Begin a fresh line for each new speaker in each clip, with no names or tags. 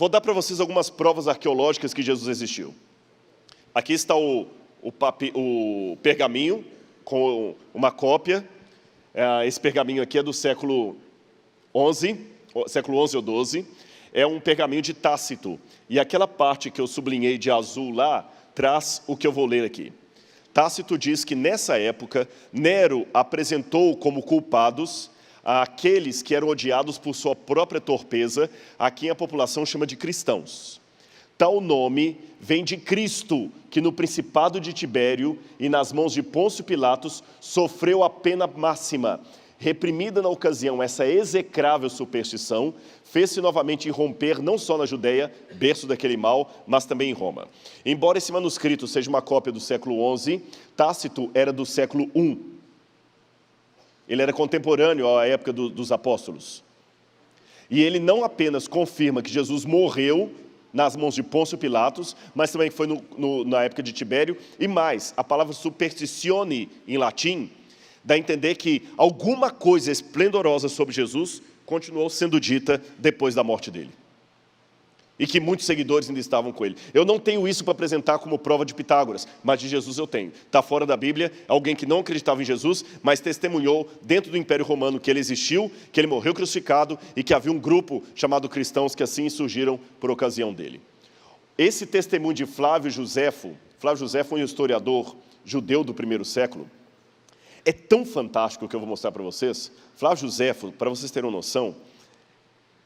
Vou dar para vocês algumas provas arqueológicas que Jesus existiu. Aqui está o pergaminho com uma cópia. Esse pergaminho aqui é do século XI ou XII. É um pergaminho de Tácito. E aquela parte que eu sublinhei de azul lá, traz o que eu vou ler aqui. Tácito diz que, nessa época, Nero apresentou como culpados aqueles que eram odiados por sua própria torpeza, a quem a população chama de cristãos. Tal nome vem de Cristo, que no principado de Tibério e nas mãos de Pôncio Pilatos sofreu a pena máxima. Reprimida na ocasião essa execrável superstição, fez-se novamente irromper não só na Judéia, berço daquele mal, mas também em Roma. Embora esse manuscrito seja uma cópia do século XI, Tácito era do século I. Ele era contemporâneo à época dos apóstolos. E ele não apenas confirma que Jesus morreu nas mãos de Pôncio Pilatos, mas também foi na época de Tibério, e mais, a palavra superstitione, em latim, dá a entender que alguma coisa esplendorosa sobre Jesus continuou sendo dita depois da morte dele. E que muitos seguidores ainda estavam com ele. Eu não tenho isso para apresentar como prova de Pitágoras, mas de Jesus eu tenho. Está fora da Bíblia, alguém que não acreditava em Jesus, mas testemunhou dentro do Império Romano que ele existiu, que ele morreu crucificado e que havia um grupo chamado cristãos que assim surgiram por ocasião dele. Esse testemunho de Flávio Josefo foi um historiador judeu do primeiro século, é tão fantástico que eu vou mostrar para vocês. Flávio Josefo, para vocês terem uma noção,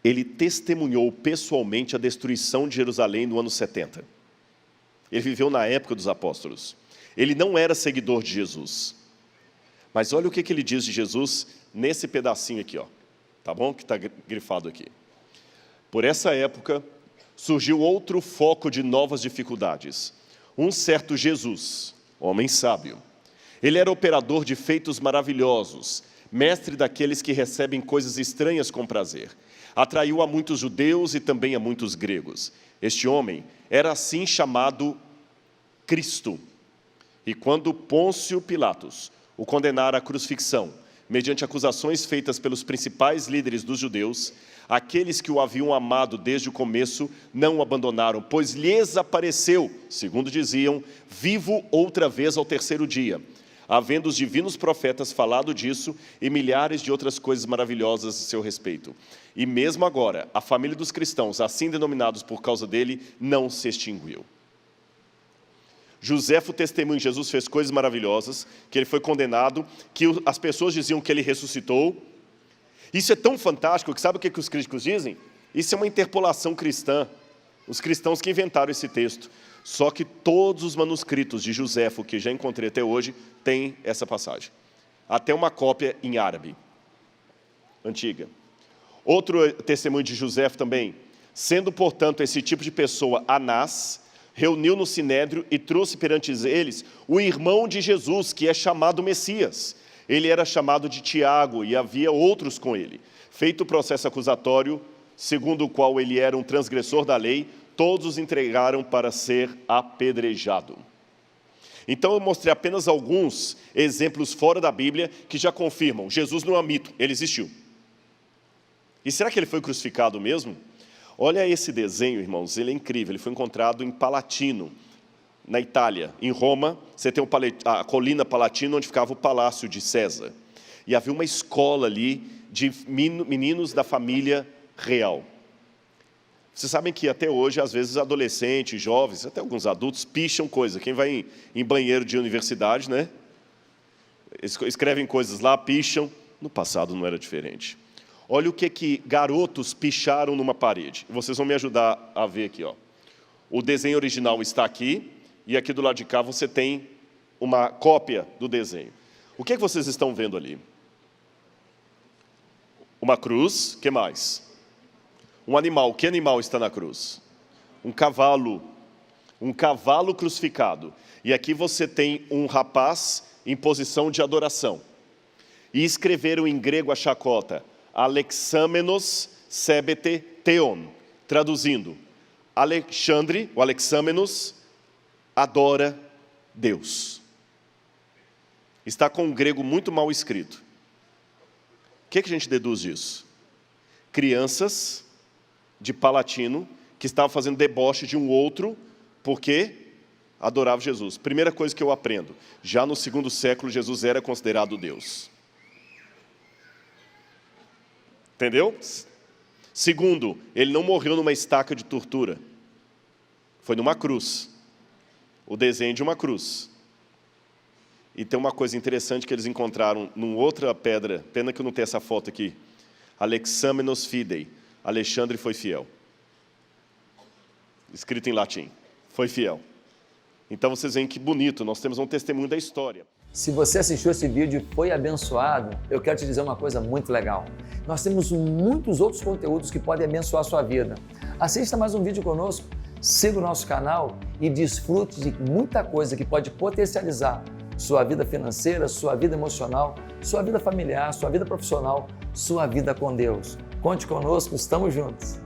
ele testemunhou pessoalmente a destruição de Jerusalém no ano 70. Ele viveu na época dos apóstolos. Ele não era seguidor de Jesus. Mas olha o que ele diz de Jesus nesse pedacinho aqui, ó. Tá bom? Que está grifado aqui. Por essa época, surgiu outro foco de novas dificuldades. Um certo Jesus, homem sábio. Ele era operador de feitos maravilhosos, mestre daqueles que recebem coisas estranhas com prazer. Atraiu a muitos judeus e também a muitos gregos. Este homem era assim chamado Cristo. E quando Pôncio Pilatos o condenara à crucifixão, mediante acusações feitas pelos principais líderes dos judeus, aqueles que o haviam amado desde o começo não o abandonaram, pois lhes apareceu, segundo diziam, vivo outra vez ao terceiro dia, havendo os divinos profetas falado disso e milhares de outras coisas maravilhosas a seu respeito. E mesmo agora, a família dos cristãos, assim denominados por causa dele, não se extinguiu. Josefo testemunha que Jesus fez coisas maravilhosas, que ele foi condenado, que as pessoas diziam que ele ressuscitou. Isso é tão fantástico que sabe o que os críticos dizem? Isso é uma interpolação cristã. Os cristãos que inventaram esse texto. Só que todos os manuscritos de Josefo, que já encontrei até hoje, têm essa passagem. Até uma cópia em árabe, antiga. Outro testemunho de Josefo também. Sendo, portanto, esse tipo de pessoa Anás, reuniu no Sinédrio e trouxe perante eles o irmão de Jesus, que é chamado Messias. Ele era chamado de Tiago e havia outros com ele. Feito o processo acusatório, segundo o qual ele era um transgressor da lei, todos os entregaram para ser apedrejado. Então eu mostrei apenas alguns exemplos fora da Bíblia que já confirmam, Jesus não é um mito, ele existiu. E será que ele foi crucificado mesmo? Olha esse desenho, irmãos, ele é incrível, ele foi encontrado em Palatino, na Itália. Em Roma, você tem a colina Palatina, onde ficava o palácio de César. E havia uma escola ali de meninos da família real. Vocês sabem que até hoje, às vezes, adolescentes, jovens, até alguns adultos, picham coisa. Quem vai em banheiro de universidade, né? Escrevem coisas lá, picham. No passado não era diferente. Olha o que garotos picharam numa parede. Vocês vão me ajudar a ver aqui, ó. O desenho original está aqui, e aqui do lado de cá você tem uma cópia do desenho. O que vocês estão vendo ali? Uma cruz, o que mais? Um animal, que animal está na cruz? Um cavalo crucificado. E aqui você tem um rapaz em posição de adoração. E escreveram em grego a chacota, Alexamenos sebete theon, traduzindo, Alexandre, o Alexamenos, adora Deus. Está com um grego muito mal escrito. O que a gente deduz disso? Crianças de Palatino que estava fazendo deboche de um outro, porque adorava Jesus. Primeira coisa que eu aprendo, já no segundo século, Jesus era considerado Deus. Entendeu? Segundo, ele não morreu numa estaca de tortura. Foi numa cruz. O desenho de uma cruz. E tem uma coisa interessante que eles encontraram numa outra pedra, pena que eu não tenho essa foto aqui. Alexamenos Fidei. Alexandre foi fiel. Escrito em latim. Foi fiel. Então vocês veem que bonito, nós temos um testemunho da história.
Se você assistiu esse vídeo e foi abençoado, eu quero te dizer uma coisa muito legal. Nós temos muitos outros conteúdos que podem abençoar a sua vida. Assista mais um vídeo conosco, siga o nosso canal e desfrute de muita coisa que pode potencializar sua vida financeira, sua vida emocional, sua vida familiar, sua vida profissional, sua vida com Deus. Conte conosco, estamos juntos.